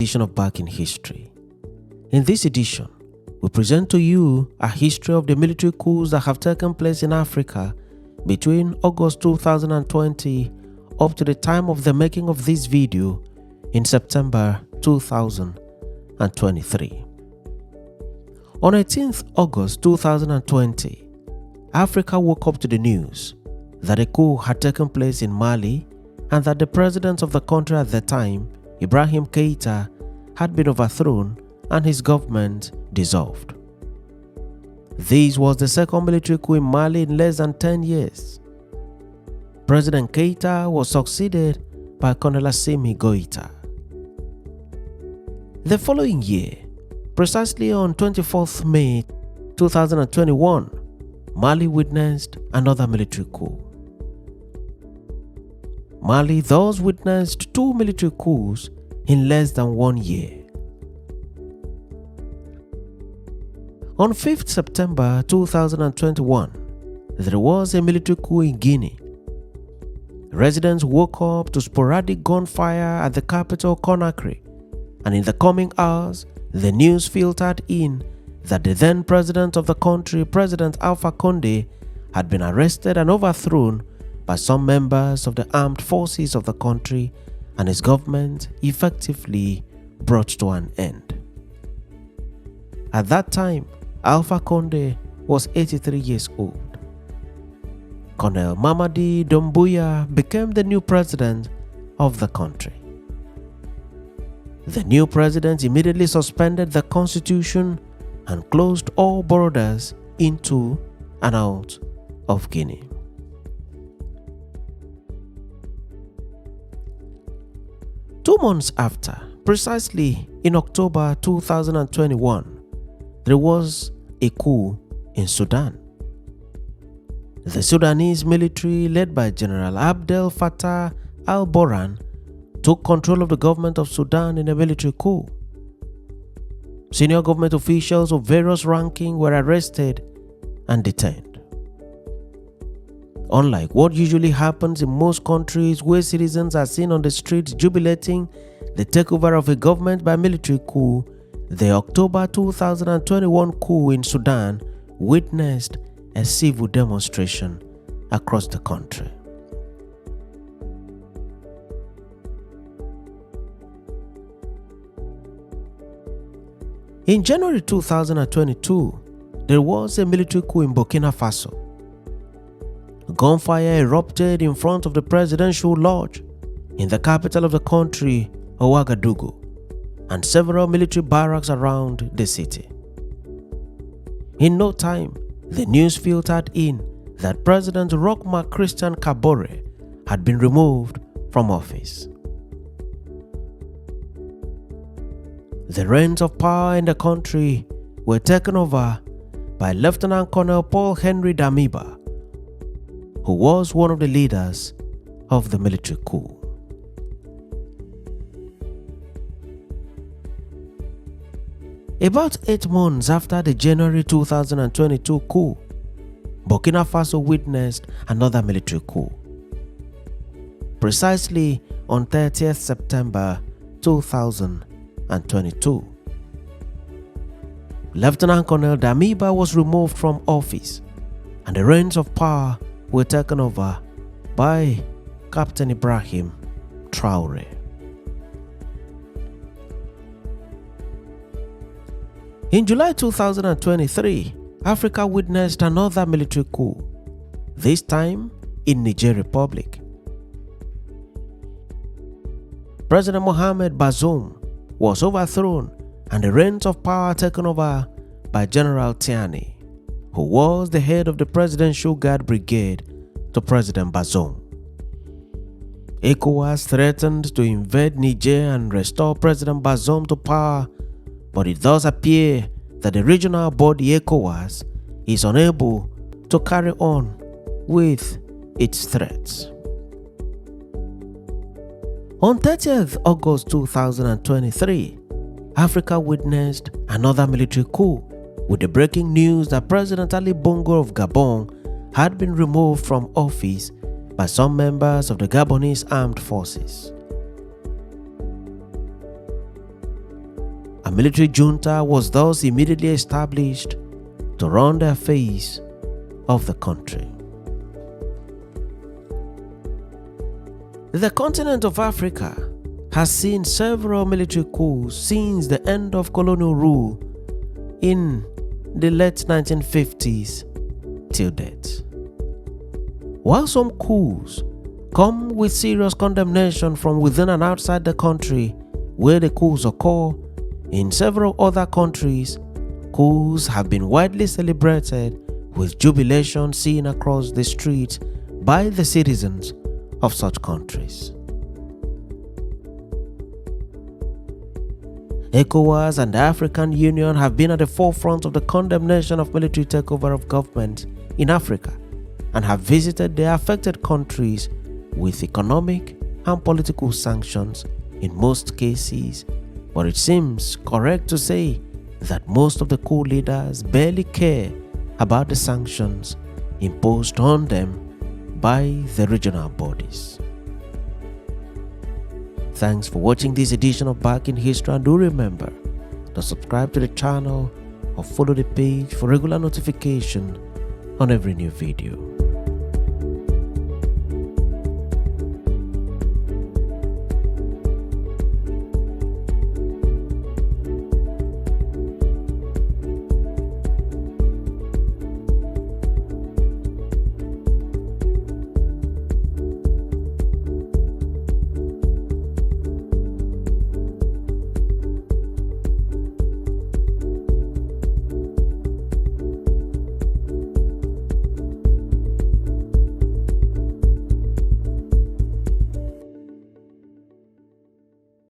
Edition of Back in History. In this edition, we present to you a history of the military coups that have taken place in Africa between August 2020 up to the time of the making of this video in September 2023. On 18th August 2020, Africa woke up to the news that a coup had taken place in Mali and that the president of the country at the time, Ibrahim Keita, had been overthrown and his government dissolved. This was the second military coup in Mali in less than 10 years. President Keita was succeeded by Colonel Assimi Goïta. The following year, precisely on 24th May 2021, Mali witnessed another military coup. Mali thus witnessed two military coups in less than 1 year. On 5th September 2021, there was a military coup in Guinea. Residents woke up to sporadic gunfire at the capital Conakry, and in the coming hours, the news filtered in that the then president of the country, President Alpha Condé, had been arrested and overthrown by some members of the armed forces of the country, and his government effectively brought to an end. At that time, Alpha Condé was 83 years old. Colonel Mamadi Doumbouya became the new president of the country. The new president immediately suspended the constitution and closed all borders into and out of Guinea. Two months after, precisely in October 2021, there was a coup in Sudan. The Sudanese military, led by General Abdel Fattah al-Burhan, took control of the government of Sudan in a military coup. Senior government officials of various ranking were arrested and detained. Unlike what usually happens in most countries where citizens are seen on the streets jubilating the takeover of a government by military coup, the October 2021 coup in Sudan witnessed a civil demonstration across the country. In January 2022, there was a military coup in Burkina Faso. Gunfire erupted in front of the presidential lodge in the capital of the country, Ouagadougou, and several military barracks around the city. In no time, the news filtered in that President Roch-Marc Christian Kabore had been removed from office. The reins of power in the country were taken over by Lieutenant Colonel Paul Henry Damiba, who was one of the leaders of the military coup. About 8 months after the January 2022 coup, Burkina Faso witnessed another military coup. Precisely on 30th September 2022, Lieutenant Colonel Damiba was removed from office and the reins of power were taken over by Captain Ibrahim Traoré. In July 2023, Africa witnessed another military coup, this time in Niger Republic. President Mohamed Bazoum was overthrown and the reins of power taken over by General Tiani, who was the head of the Presidential Guard Brigade to President Bazoum. ECOWAS threatened to invade Niger and restore President Bazoum to power, but it does appear that the regional body ECOWAS is unable to carry on with its threats. On 30th August 2023, Africa witnessed another military coup with the breaking news that President Ali Bongo of Gabon had been removed from office by some members of the Gabonese armed forces. A military junta was thus immediately established to run the affairs of the country. The continent of Africa has seen several military coups since the end of colonial rule in the late 1950s till date. While some coups come with serious condemnation from within and outside the country where the coups occur, in several other countries, coups have been widely celebrated with jubilation seen across the streets by the citizens of such countries. ECOWAS and the African Union have been at the forefront of the condemnation of military takeover of government in Africa and have visited the affected countries with economic and political sanctions in most cases, but it seems correct to say that most of the coup leaders barely care about the sanctions imposed on them by the regional bodies. Thanks for watching this edition of Back in History, and do remember to subscribe to the channel or follow the page for regular notification on every new video.